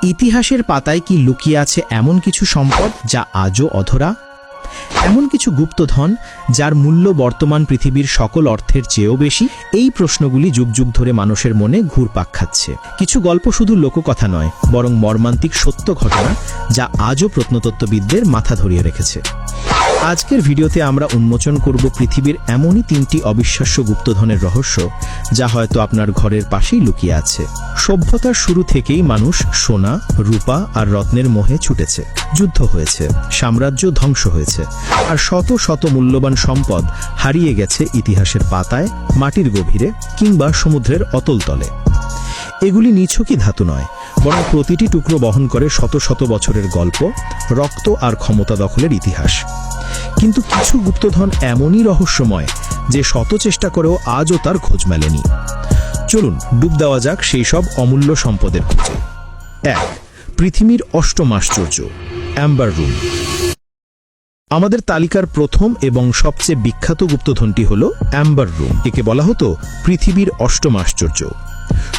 ইতিহাসের পাতায় কি লুকিয়ে আছে এমন কিছু সম্পদ যা আজও অধরা? এমন কিছু গুপ্তধন যার মূল্য বর্তমান পৃথিবীর সকল অর্থের চেয়েও বেশি? এই প্রশ্নগুলি যুগ যুগ ধরে মানুষের মনে ঘুরপাক খাচ্ছে। কিছু গল্প শুধু লোককথা নয়, বরং মর্মান্তিক সত্য ঘটনা যা আজও প্রত্নতত্ত্ববিদদের মাথা ধরিয়ে রেখেছে। আজকের ভিডিওতে আমরা উন্মোচন করব পৃথিবীর এমনই 3টি অবিশ্বাস্য গুপ্তধনের রহস্য যা হয়তো আপনার ঘরের পাশেই লুকিয়ে আছে। সভ্যতার শুরু থেকেই মানুষ সোনা, রূপা আর রত্নের মোহে ছুটেছে। যুদ্ধ হয়েছে, সাম্রাজ্য ধ্বংস হয়েছে, আর শত শত মূল্যবান সম্পদ হারিয়ে গেছে ইতিহাসের পাতায়, মাটির গভীরে কিংবা সমুদ্রের অতল তলে। এগুলি নিছকই ধাতু নয়, বরং প্রতিটি টুকরো বহন করে শত শত বছরের গল্প, রক্ত আর ক্ষমতা দখলের ইতিহাস। কিন্তু কিছু গুপ্তধন এমনই রহস্যময় যে শত চেষ্টা করেও আজও তার খোঁজ মেলেনি। চলুন ডুব দেওয়া যাক সেই সব অমূল্য সম্পদের খোঁজে। 1. পৃথিবীর অষ্টম আশ্চর্য, অ্যাম্বার রুম। আমাদের তালিকার প্রথম এবং সবচেয়ে বিখ্যাত গুপ্তধনটি হল অ্যাম্বার রুম। একে বলা হতো পৃথিবীর অষ্টম আশ্চর্য।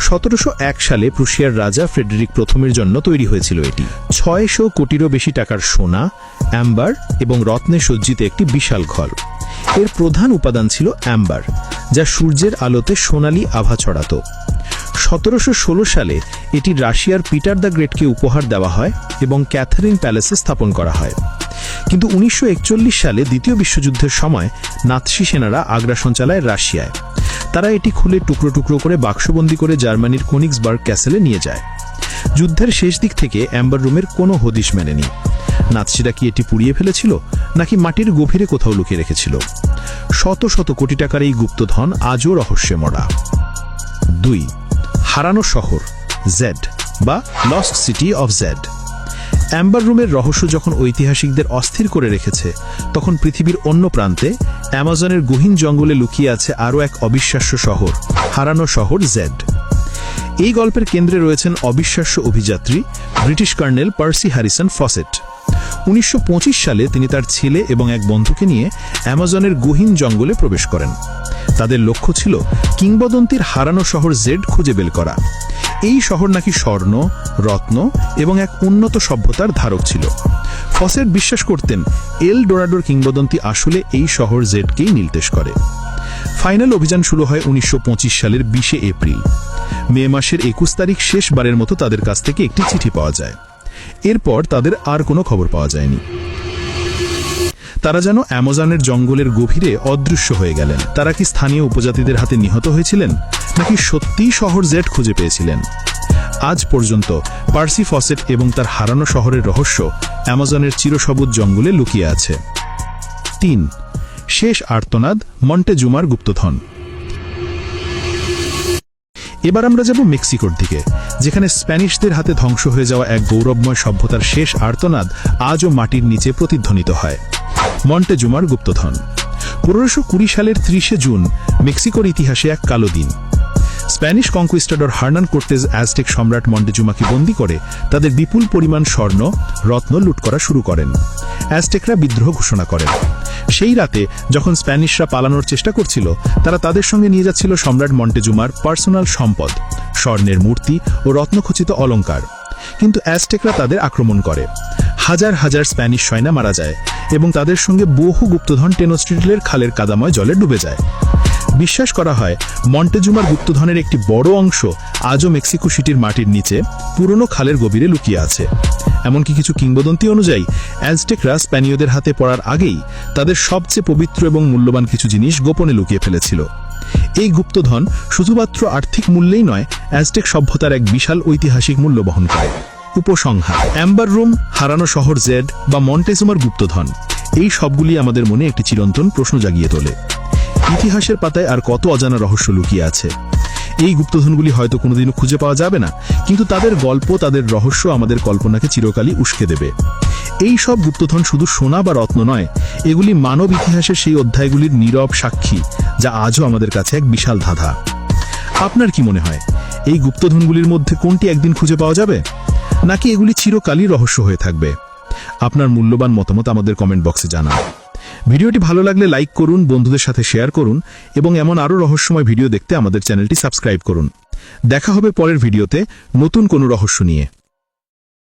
1701 সালে প্রুশিয়ার রাজা ফ্রেডরিক প্রথমের জন্য তৈরি হয়েছিল এটি। 600 কোটিরও বেশি টাকার সোনা, অ্যাম্বার এবং রত্নে সজ্জিত একটি বিশাল ঘর। এর প্রধান উপাদান ছিল অ্যাম্বার, যা সূর্যের আলোতে সোনালী আভা ছড়াত। 1716 সালে এটি রাশিয়ার পিটার দ্য গ্রেটকে উপহার দেওয়া হয় এবং ক্যাথারিন প্যালেসে স্থাপন করা হয়। কিন্তু 1941 সালে দ্বিতীয় বিশ্বযুদ্ধের সময় নাৎসি সেনারা আগ্রাসন চালায় রাশিয়ায়। তারা এটি খুলে টুকরো টুকরো করে বাক্সবন্দি করে জার্মানির কোনিগসবার্গ ক্যাসেলে নিয়ে যায়। যুদ্ধের শেষ দিক থেকে অ্যাম্বার রুমের কোনো হদিশ মেলেনি। নাৎসিরা কি এটি পুড়িয়ে ফেলেছিল, নাকি মাটির গভীরে কোথাও লুকিয়ে রেখেছিল? শত শত কোটি টাকার এই গুপ্তধন আজও রহস্যে মরা। 2. হারানো শহর, জেড বা lost city of Z. Amber রুমের রহস্য যখন ঐতিহাসিকদের অস্থির করে রেখেছে, তখন পৃথিবীর অন্য প্রান্তে অ্যামাজনের গহীন জঙ্গলে লুকিয়ে আছে আরও এক অবিশ্বাস্য শহর, হারানো শহর জেড। এই গল্পের কেন্দ্রে রয়েছেন অবিশ্বাস্য অভিযাত্রী British colonel Percy Harrison Fawcett. 1925 সালে তিনি তার ছেলে এবং এক বন্ধুকে নিয়ে অ্যামাজনের গহীন জঙ্গলে প্রবেশ করেন। তাদের লক্ষ্য ছিল কিংবদন্তির হারানো শহর জেড খুঁজে বের করা। এই শহর নাকি স্বর্ণ, রত্ন এবং এক উন্নত সভ্যতার ধারক ছিল। ফসেট বিশ্বাস করতেন এল ডোরাডোর কিংবদন্তি আসলে এই শহর জেডকেই নির্দেশ করে। ফাইনাল অভিযান শুরু হয় 1925 সালের 20 এপ্রিল। মে মাসের 21 তারিখ শেষবারের মতো তাদের কাছ থেকে একটি চিঠি পাওয়া যায়। এরপর তাদের আর কোনো খবর পাওয়া যায়নি। তারা যেন অ্যামাজনের জঙ্গলের গভীরে অদৃশ্য হয়ে গেলেন। তারা কি স্থানীয় উপজাতিদের হাতে নিহত হয়েছিলেন, নাকি সত্যিই শহর জেড খুঁজে পেয়েছিলেন? আজ পর্যন্ত পার্সি ফসেট এবং তার হারানো শহরের রহস্য অ্যামাজনের চিরসবুজ জঙ্গলে লুকিয়ে আছে। 3. শেষ আর্তনাদ, মন্টেজুমার গুপ্তধন। এবার আমরা যাব মেক্সিকোর দিকে, যেখানে স্প্যানিশদের হাতে ধ্বংস হয়ে যাওয়া এক গৌরবময় সভ্যতার শেষ আর্তনাদ আজও মাটির নিচে প্রতিধ্বনিত হয়। মন্টেজুমার গুপ্তধন। 1520 সালের 30 জুন মেক্সিকোর ইতিহাসে এক কালো দিন। স্প্যানিশ কনকুইস্টাডর হার্নান কোর্টেজ অ্যাজটেক সম্রাট মন্টেজুমাকে বন্দী করে তাদের বিপুল পরিমাণ স্বর্ণ, রত্ন লুট করা শুরু করেন। অ্যাজটেকরা বিদ্রোহ ঘোষণা করেন। সেই রাতে যখন স্প্যানিশরা পালানোর চেষ্টা করছিল, তারা তাদের সঙ্গে নিয়ে যাচ্ছিল সম্রাট মন্টেজুমার পার্সোনাল সম্পদ, স্বর্ণের মূর্তি ও রত্নখচিত অলঙ্কার। কিন্তু অ্যাজটেকরা তাদের আক্রমণ করে। হাজার হাজার স্প্যানিশ সৈন্য মারা যায় এবং তাদের সঙ্গে বহু গুপ্তধন টেনোস্টিটলের খালের কাদাময় জলে ডুবে যায়। বিশ্বাস করা হয় মন্টেজুমার গুপ্তধনের একটি বড় অংশ আজও মেক্সিকো সিটির মাটির নিচে পুরনো খালের গভীরে লুকিয়ে আছে। এমনকি কিছু কিংবদন্তি অনুযায়ী অ্যাজটেকরা স্প্যানীয়দের হাতে পড়ার আগেই তাদের সবচেয়ে পবিত্র এবং মূল্যবান কিছু জিনিস গোপনে লুকিয়ে ফেলেছিল। এই গুপ্তধন শুধুমাত্র আর্থিক মূল্যেই নয়, অ্যাজটেক সভ্যতার এক বিশাল ঐতিহাসিক মূল্য বহন করে। উপসংহার: অ্যাম্বার রুম, হারানো শহর জেড বা মন্টেজুমার গুপ্তধন, এই সবগুলি আমাদের মনে একটি চিরন্তন প্রশ্ন জাগিয়ে তোলে। ইতিহাসের পাতায় আর কত অজানা রহস্য লুকিয়ে আছে। এই গুপ্তধনগুলি হয়তো কোনোদিনও খুঁজে পাওয়া যাবে না, কিন্তু তাদের গল্প, তাদের রহস্য আমাদের কল্পনাকে চিরকালই উস্কে দেবে। এই সব গুপ্তধন শুধু সোনা বা রত্ন নয়, এগুলি মানব ইতিহাসের সেই অধ্যায়গুলির নীরব সাক্ষী যা আজও আমাদের কাছে এক বিশাল ধাঁধা। আপনার কি মনে হয়, এই গুপ্তধনগুলির মধ্যে কোনটি একদিন খুঁজে পাওয়া যাবে, নাকি এগুলি চিরকালই রহস্য হয়ে থাকবে? আপনার মূল্যবান মতামত আমাদের কমেন্ট বক্সে জানান। ভিডিওটি ভালো লাগলে লাইক করুন, বন্ধুদের সাথে শেয়ার করুন এবং এমন আরও রহস্যময় ভিডিও দেখতে আমাদের চ্যানেলটি সাবস্ক্রাইব করুন। দেখা হবে পরের ভিডিওতে নতুন কোনো রহস্য নিয়ে।